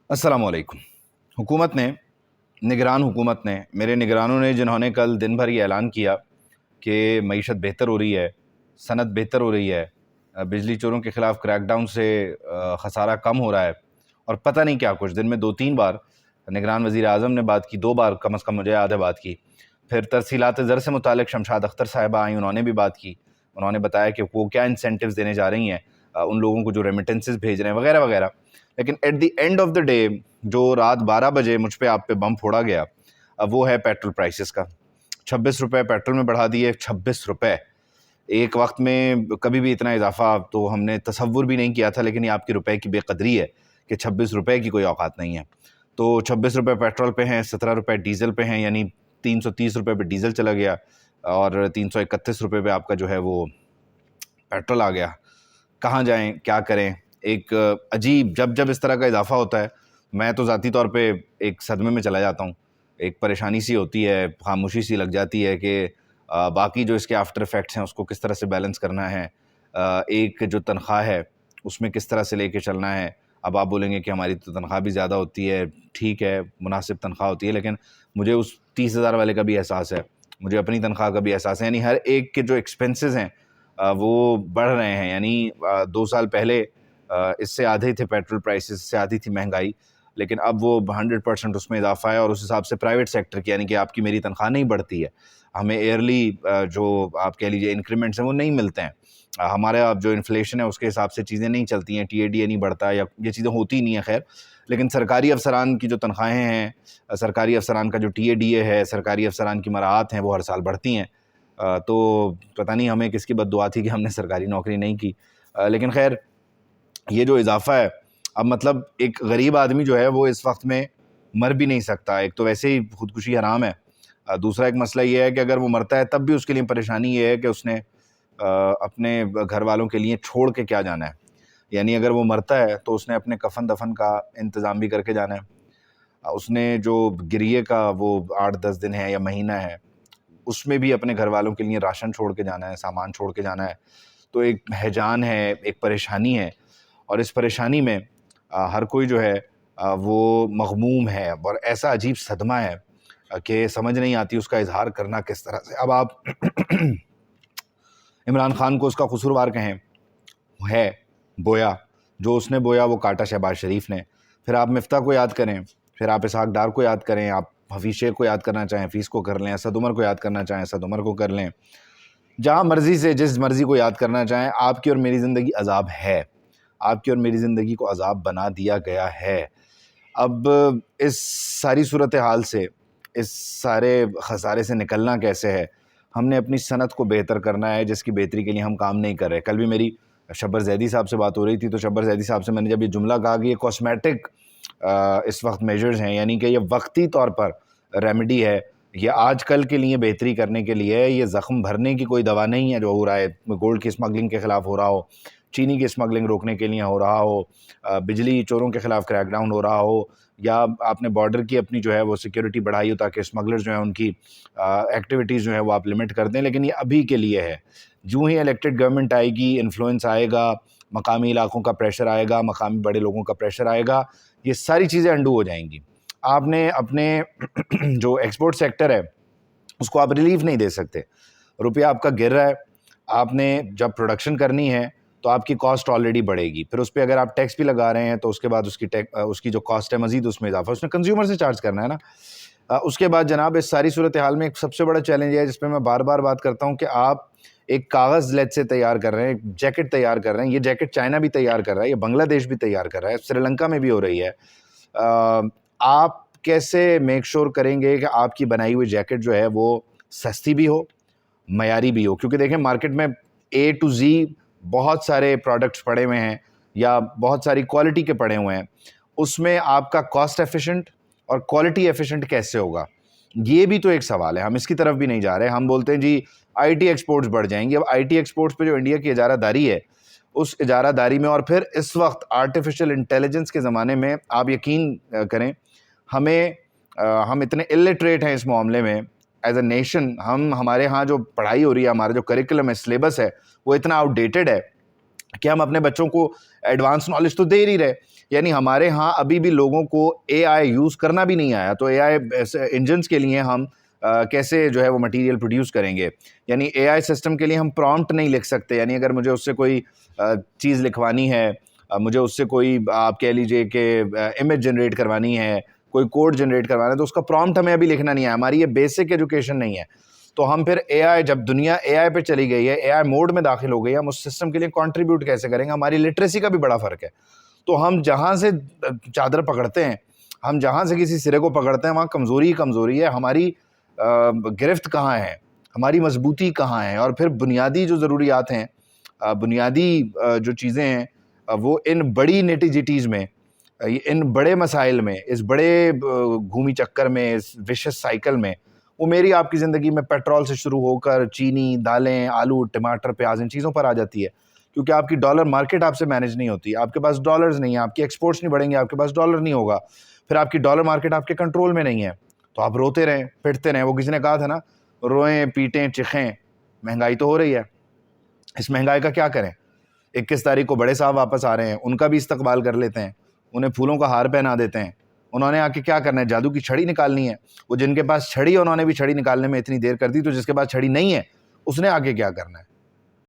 अस्सलाम वालेकुम। हुकूमत ने, निगरान हुकूमत ने, मेरे निगरानों ने, जिन्होंने कल दिन भर ये ऐलान किया कि मईशत बेहतर हो रही है, सनत बेहतर हो रही है, बिजली चोरों के ख़िलाफ़ क्रैकडाउन से ख़सारा कम हो रहा है, और पता नहीं क्या कुछ दिन में 2-3 बार निगरान वज़ीर आज़म ने बात की, 2 बार कम अज़ कम मुझे याद है बात की। फिर तरसीलात ज़र से मुतालिक शमशाद अख्तर साहिबा आईं, उन्होंने भी बात की। उन्होंने बताया कि वो क्या इंसेंटिव्स देने जा रही हैं उन लोगों को जो रेमिटेंसेस भेज रहे हैं, वगैरह वगैरह। लेकिन at the end of the day जो रात 12 बजे मुझ पे आप पे बम फोड़ा गया, वो है पेट्रोल प्राइसेस का। 26 रुपये पेट्रोल में बढ़ा दिए, 26 रुपये। एक वक्त में कभी भी इतना इजाफा तो हमने तसव्वुर भी नहीं किया था, लेकिन ये आपके रुपए की बेकदरी है कि 26 रुपये की कोई औकात नहीं है। तो 26 रुपये पेट्रोल पे हैं, 17 रुपये डीज़ल पे हैं, यानी 330 रुपये पे डीज़ल चला गया और 331 रुपये पे आपका जो है वो पेट्रोल आ गया। कहाँ जाएं, क्या करें? एक अजीब, जब जब इस तरह का इजाफा होता है, मैं तो ज़ाती तौर पे एक सदमे में चला जाता हूँ। एक परेशानी सी होती है, खामोशी सी लग जाती है कि बाकी जो इसके आफ्टर इफ़ेक्ट्स हैं उसको किस तरह से बैलेंस करना है। एक जो तनख्वाह है उसमें किस तरह से लेके चलना है। अब आप बोलेंगे कि हमारी तो तनख्वाह भी ज़्यादा होती है, ठीक है, मुनासिब तनख्वाह होती है, लेकिन मुझे उस 30,000 वाले का भी एहसास है, मुझे अपनी तनख्वाह का भी एहसास है। यानी हर एक के जो एक्सपेंसेस हैं वो बढ़ रहे हैं। यानी 2 साल पहले इससे आधे थे पेट्रोल प्राइसेस, इससे आधी थी महंगाई, लेकिन अब वो 100% उसमें इजाफा है। और उस हिसाब से प्राइवेट सेक्टर की, यानी कि आपकी मेरी तनख्वाह नहीं बढ़ती है, हमें ईयरली जो आप कह लीजिए इंक्रीमेंट्स हैं वो नहीं मिलते हैं। हमारे अब जो इन्फ्लेशन है उसके हिसाब से चीज़ें नहीं चलती हैं, टीएडीए नहीं बढ़ता, या ये चीज़ें होती नहीं है। खैर, लेकिन सरकारी अफसरान की जो तनख्वाहें हैं, सरकारी अफसरान का जो टीएडीए है, सरकारी अफसरान की मराहत हैं, वो हर साल बढ़ती हैं। तो पता नहीं हमें किसकी बद्दुआ थी कि हमने सरकारी नौकरी नहीं की। लेकिन खैर, ये जो इजाफा है, अब मतलब एक गरीब आदमी जो है वो इस वक्त में मर भी नहीं सकता। एक तो वैसे ही खुदकुशी हराम है, दूसरा एक मसला ये है कि अगर वो मरता है तब भी उसके लिए परेशानी ये है कि उसने अपने घर वालों के लिए छोड़ के क्या जाना है। यानी अगर वो मरता है तो उसने अपने कफन दफन का इंतज़ाम भी करके जाना है। उसने जो गिरिए का वो 8-10 दिन है या महीना है, उसमें भी अपने घर वालों के लिए राशन छोड़ के जाना है, सामान छोड़ के जाना है। तो एक हैजान है, एक परेशानी है, और इस परेशानी में हर कोई जो है वो मग़मूम है, और ऐसा अजीब सदमा है कि समझ नहीं आती उसका इज़हार करना किस तरह से। अब आप इमरान खान को उसका कसूरवार कहें, है बोया, जो उसने बोया वो काटा शहबाज शरीफ ने। फिर आप मिफ्ता को याद करें, फिर आप इसहाक डार को याद करें, आप हफीज़ शेख को याद करना चाहें हफीज़ को कर लें, असद उमर को याद करना चाहें असद उमर को कर लें। जहाँ मर्ज़ी से जिस मर्ज़ी को याद करना चाहें, आपकी और मेरी ज़िंदगी अज़ाब है। आपकी और मेरी ज़िंदगी को अज़ाब बना दिया गया है। अब इस सारी सूरत हाल से, इस सारे ख़सारे से निकलना कैसे है? हमने अपनी सनत को बेहतर करना है, जिसकी बेहतरी के लिए हम काम नहीं कर रहे। कल भी मेरी शब्बर ज़ैदी साहब से बात हो रही थी, तो शब्बर ज़ैदी साहब से मैंने जब ये जुमला कहा कि ये कॉस्मेटिक इस वक्त मेजर्स हैं, यानी कि ये वक्ती तौर पर रेमेडी है, ये आज कल के लिए बेहतरी करने के लिए है, ये ज़ख्म भरने की कोई दवा नहीं है जो हो रहा है। गोल्ड की स्मगलिंग के ख़िलाफ़ हो रहा हो, चीनी की स्मगलिंग रोकने के लिए हो रहा हो, बिजली चोरों के ख़िलाफ़ क्रैकडाउन हो रहा हो, या आपने बॉर्डर की अपनी जो है वो सिक्योरिटी बढ़ाई हो ताकि स्मगलर्स जो हैं उनकी एक्टिविटीज़ जो है वो आप लिमिट कर दें। लेकिन ये अभी के लिए है। यूँ ही इलेक्टेड गवर्नमेंट आएगी, इन्फ्लुएंस आएगा, मकामी इलाकों का प्रेशर आएगा, मकामी बड़े लोगों का प्रेशर आएगा, ये सारी चीज़ें अंडू हो जाएंगी। आपने अपने जो एक्सपोर्ट सेक्टर है उसको आप रिलीफ नहीं दे सकते। रुपया आपका गिर रहा है, आपने जब प्रोडक्शन करनी है तो आपकी कॉस्ट ऑलरेडी बढ़ेगी, फिर उस पे अगर आप टैक्स भी लगा रहे हैं तो उसके बाद उसकी जो कॉस्ट है मज़ीद उसमें इजाफा उसने कंज्यूमर से चार्ज करना है ना। उसके बाद जनाब इस सारी सूरत हाल में एक सबसे बड़ा चैलेंज है जिस पे मैं बार बार बात करता हूँ कि आप एक कागज़ लेद से तैयार कर रहे हैं, एक जैकेट तैयार कर रहे हैं। ये जैकेट चाइना भी तैयार कर रहा है, ये बांग्लादेश भी तैयार कर रहा है, श्रीलंका में भी हो रही है। आप कैसे मेक श्योर करेंगे कि आपकी बनाई हुई जैकेट जो है वो सस्ती भी हो, मयारी भी हो? क्योंकि देखें मार्केट में ए टू जी बहुत सारे प्रोडक्ट्स पड़े हुए हैं, या बहुत सारी क्वालिटी के पड़े हुए हैं, उसमें आपका कॉस्ट एफिशिएंट और क्वालिटी एफिशिएंट कैसे होगा? ये भी तो एक सवाल है। हम इसकी तरफ भी नहीं जा रहे। हम बोलते हैं जी आईटी एक्सपोर्ट्स बढ़ जाएंगी। अब आईटी एक्सपोर्ट्स पे जो इंडिया की इजारादारी है, उस इजारादारी में, और फिर इस वक्त आर्टिफिशियल इंटेलिजेंस के ज़माने में, आप यकीन करें हम इतने इलिटरेट हैं इस मामले में एज अ नेशन। हमारे यहाँ जो पढ़ाई हो रही है, हमारा जो करिकुलम है, सिलेबस है, वो इतना आउटडेटेड है کہ ہم اپنے بچوں کو ایڈوانس نالج تو دے ہی نہیں رہے. یعنی ہمارے ہاں ابھی بھی لوگوں کو اے آئی یوز کرنا بھی نہیں آیا, تو اے آئی انجنس کے لیے ہم کیسے جو ہے وہ مٹیریل پروڈیوس کریں گے. یعنی اے آئی سسٹم کے لیے ہم پرومپٹ نہیں لکھ سکتے. یعنی اگر مجھے اس سے کوئی چیز لکھوانی ہے, مجھے اس سے کوئی آپ کہہ لیجئے کہ امیج جنریٹ کروانی ہے, کوئی کوڈ جنریٹ کروانا ہے, تو اس کا پرومپٹ ہمیں ابھی لکھنا نہیں ہے. ہماری یہ بیسک ایجوکیشن نہیں ہے. تو ہم پھر اے آئی, جب دنیا اے آئی پہ چلی گئی ہے, اے آئی موڈ میں داخل ہو گئی ہے, ہم اس سسٹم کے لیے کنٹریبیوٹ کیسے کریں گے؟ ہماری لٹریسی کا بھی بڑا فرق ہے. تو ہم جہاں سے چادر پکڑتے ہیں, ہم جہاں سے کسی سرے کو پکڑتے ہیں, وہاں کمزوری ہی کمزوری ہے. ہماری گرفت کہاں ہے, ہماری مضبوطی کہاں ہے؟ اور پھر بنیادی جو ضروریات ہیں, بنیادی جو چیزیں ہیں, وہ ان بڑی نیٹیجیٹیز میں, ان بڑے مسائل میں, اس بڑے گھومی چکر میں, اس وشس سائیکل میں, وہ میری آپ کی زندگی میں پیٹرول سے شروع ہو کر چینی, دالیں, آلو, ٹماٹر, پیاز, ان چیزوں پر آ جاتی ہے. کیونکہ آپ کی ڈالر مارکیٹ آپ سے مینیج نہیں ہوتی, آپ کے پاس ڈالرز نہیں ہیں, آپ کی ایکسپورٹس نہیں بڑھیں گے, آپ کے پاس ڈالر نہیں ہوگا, پھر آپ کی ڈالر مارکیٹ آپ کے کنٹرول میں نہیں ہے, تو آپ روتے رہیں, پٹتے رہیں. وہ کسی نے کہا تھا نا, روئیں, پیٹیں, چکھیں, مہنگائی تو ہو رہی ہے, اس مہنگائی کا کیا کریں؟ 21 تاریخ کو بڑے صاحب واپس آ رہے ہیں, ان کا بھی استقبال کر لیتے ہیں, انہیں پھولوں کا ہار پہنا دیتے ہیں. انہوں نے آ کے کیا کرنا ہے؟ جادو کی چھڑی نکالنی ہے. وہ جن کے پاس چھڑی ہے, انہوں نے بھی چھڑی نکالنے میں اتنی دیر کر دی, تو جس کے پاس چھڑی نہیں ہے, اس نے آ کے کیا کرنا ہے؟